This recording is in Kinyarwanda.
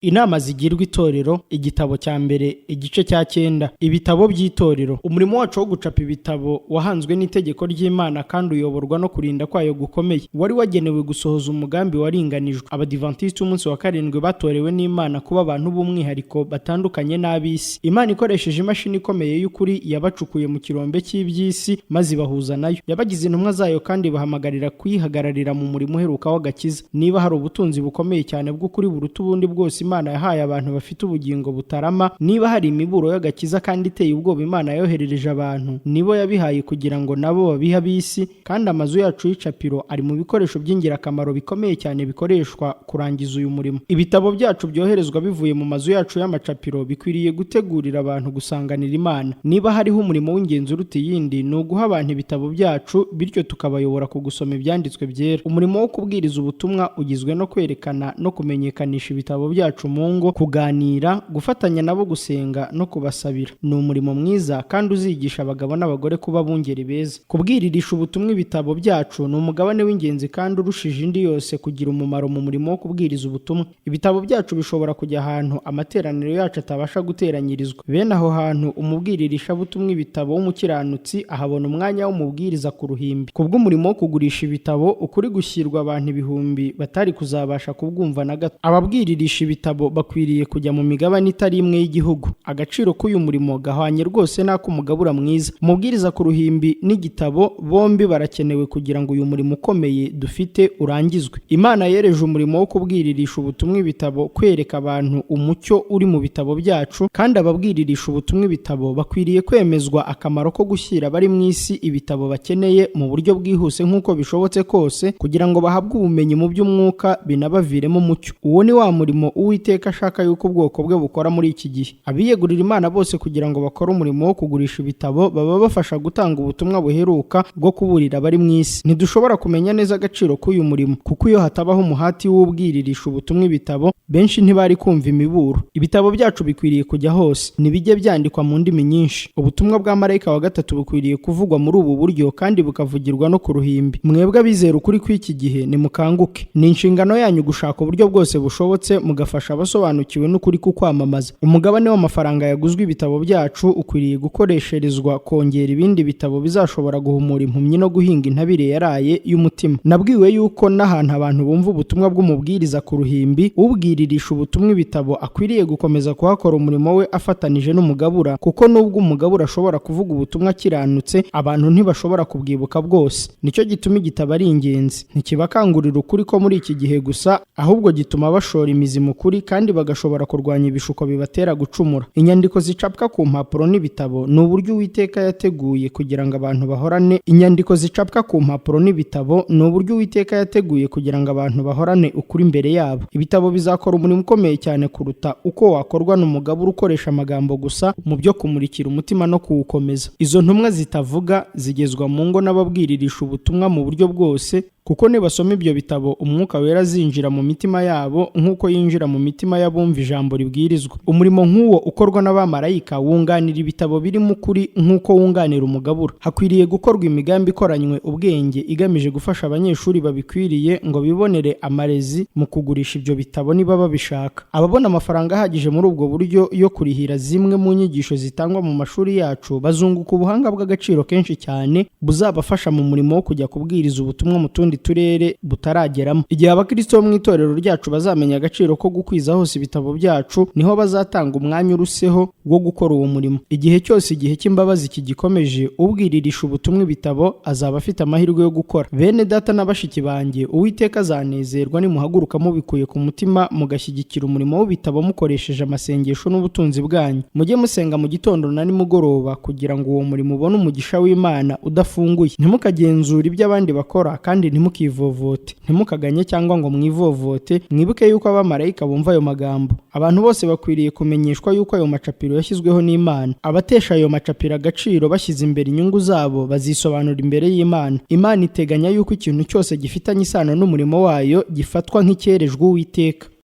Inama zigirwa itorero, igitabo cya mbere, igice cya 9. Ibitabo by'itorero. Umurimo wacu wo gucapa ibitabo wahanzwe n'itegeko ry'Imana kandi uyoborwa no kurinda kwayo gukomeye. Wari wagenewe gusohoza umugambi waringanijwe. Abadiventiste umunsi wa karindwi batorewe n'Imana kuba abantu b'umwihariko batandukanye n'ab'isi. Imana ikoresheje imashini ikomeye y'ukuri yabacukuye mu kirombe cy'iby'isi maze ibahuza nayo. Yabagize intumwa zayo kandi bahamagarira kuyihagararira mu murimo uheruka w'agakiza. Niba hari ubutunzi bukomeye cyane bw'ukuri buruta ubundi bwose Imana yahaye abantu bafite ubugingo butarama, niba hari imiburo y'agakiza kandi iteye ubwoba Imana yoherereje abantu, nibo yabihaye kugira ngo nabo babihe ab'isi. Kandi amazu yacu y'icapiro ari mu bikoresho by'ingirakamaro bikomeye cyane bikoreshwa kurangiza uyu murimo. Ibitabo byacu byoherezwa bivuye mu mazu yacu y'amacapiro bikwiriye gutegurira abantu gusanganira Imana. Niba hariho umurimo w'ingenzi uruta iyindi, ni uguha abantu ibitabo byacu, bityo tukabayobora ku gusoma ibyanditswe byera. Umurimo wo kubwiriza ubutumwa ugizwe no kwerekana no kumenyekanisha ibitabo byacu mu ngo, kuganira, gufatanya nabo gusenga no kubasabira. Ni umurimo mwiza kandi uzigisha abagabo n'abagore kuba bungeri beza. Kubwiririsha ubutumwa ibitabo byacu ni umugabane w'ingenzi kandi urushije indi yose kugira umumaro mu murimo wo kubwiriza ubutumwa. Ibitabo byacu bishobora kujya ahantu amateraniro yacu atabasha guteranyirizwa. Bene aho hantu umubwiririsha butumwa ibitabo w'umukiranutsi ahabona umwanya w'umubwiriza ku ruhimbi. Kubw'umurimo wo kugurisha ibitabo, ukuri gushyirwa abantu ibihumbi batari kuzabasha kubwumva na gato. Ababwiririsha ibitabo bakwiriye kujya mu migabane itari imwe y'igihugu. Agaciro k'uyu murimo gahwanye rwose n'ak'umugabura mwiza. Umubwiriza ku ruhimbi n'igitabo bombi barakenewe kugira ngo uyu murimo ukomeye dufite urangizwe. Imana yereje umurimo wo kubwiririsha ubutumwa ibitabo kwereka abantu umucyo uri mu bitabo byacu, kandi ababwiririsha ubutumwa ibitabo bakwiriye kwemezwa akamaro ko gushyira abari mu isi ibitabo bakeneye mu buryo bwihuse nk'uko bishobotse kose, kugira ngo bahabwe ubumenyi mu by'umwuka binabaviremo umucyo. Uwo ni wa murimo Uwiteka ashaka yuko ubwoko bwe bukora muri iki gihe. Abiyegurira Imana bose kugira ngo bakore umurimo wo kugurisha ibitabo baba bafasha gutanga ubutumwa buheruka bwo kuburira abari mu isi. Ntidushobora kumenya neza agaciro k'uyu murimo, kuko iyo hatabaho umuhati w'ubwiririsha ubutumwa ibitabo, benshi ntibari kumva imiburo. Ibitabo byacu bikwiriye kujya hose, ntibijye byandikwa mu ndimi nyinshi. Ubutumwa bwa marayika wa gatatu bukwiriye kuvugwa muri ubu buryo kandi bukavugirwa no ku ruhimbi. Mwebwe abizera ukuri kw'iki gihe nimukanguke. Ni inshingano yanyu gushaka uburyo bwose bushobotse mugafasha abasobanukiwe n'ukuri kukwamamaza. Umugabane w'amafaranga yaguzwe ibitabo byacu ukwiriye gukoresherezwa kongera ibindi bitabo bizashobora guhumura impumyi no guhinga intabire yaraye y'umutima. Nabwiwe yuko n'ahantu abantu bumva ubutumwa bw'umubwiriza ku ruhimbi, ubwiririsha ubutumwa ibitabo akwiriye gukomeza kuhakora umurimo we afatanije n'umugabura, kuko nubwo umugabura ashobora kuvuga ubutumwa akiranutse, abantu ntibashobora kubwibuka bwose. Nicyo gituma igitabo ari ingenzi. Ntikibakangurira ukuri ko muri iki gihe gusa, ahubwo gituma bashora imizi mu kuri kandi bagashobora kurwanya ibishuko bibatera gucumura. Inyandiko zicapwa ku mpapuro n'ibitabo ni uburyo Uwiteka yateguye kugira ngo abantu bahorane. Inyandiko zicapwa ku mpapuro n'ibitabo ni uburyo Uwiteka yateguye kugira ngo abantu bahorane ukuri imbere yabo. Ibitabo bizakora umurimo ukomeye cyane kuruta uko wakorwa n'umugabura ukoresha amagambo gusa mu byo kumurikira umutima no kuwukomeza. Izo ntumwa zitavuga zigezwa mu ngo n'ababwiririsha ubutumwa mu buryo bwose, kuko nibasoma ibyo bitabo umwuka wera azinjira mu mitima yabo nk'uko yinjira mu mitima y'abumva ijambo ribwirizwa. Umurimo nk'uwo ukorwa n'abamarayika wunganira ibitabo birimo ukuri nk'uko wunganira umugabura. Hakwiriye gukorwa imigambi ikoranywe ubwenge igamije gufasha abanyeshuri babikwiriye ngo bibonere amarezi mu kugurisha ibyo bitabo niba babishaka. Ababona amafaranga ahagije muri ubwo buryo yo kurihira zimwe mu nyigisho zitangwa mu mashuri yacu bazunguka ubuhanga bw'agaciro kenshi cyane buzabafasha mu murimo wo kujya kubwiriza ubutumwa mu tundi turere butarageramo. Igihe abakristo bo mu itorero ryacu bazamenya agaciro ko gukwiza hose ibitabo byacu, niho bazatanga umwanya uruseho wo gukora uwo murimo. Igihe cyose igihe cy'imbabazi kigikomeje, ubwiririsha ubutumwa ibitabo azaba afite amahirwe yo gukora. Bene data na bashiki banjye, Uwiteka azanezerwa nimuhaguruka mubikuye ku mutima mugashyigikira umurimo w'ibitabo mukoresheje amasengesho n'ubutunzi bwanyu. Mujye musenga mu gitondo na nimugoroba kugira ngo uwo murimo ubone umugisha w'Imana udafunguye. Ntimukagenzure ibyo abandi bakora kandi ntimukivovote. Ntimukaganye cyangwa ngo mwivovote. Mwibuke yuko abamarayika bumva ayo magambo. Abantu bose bakwiriye kumenyeshwa yuko ayo macapiro yashyizweho n'Imana. Abatesha ayo macapiro agaciro bashyize imbere inyungu zabo bazisobanura imbere y'Imana. Imana iteganya yuko ikintu cyose gifitanye isano n'umurimo wayo gifatwa nk'icyerejwe Uwiteka.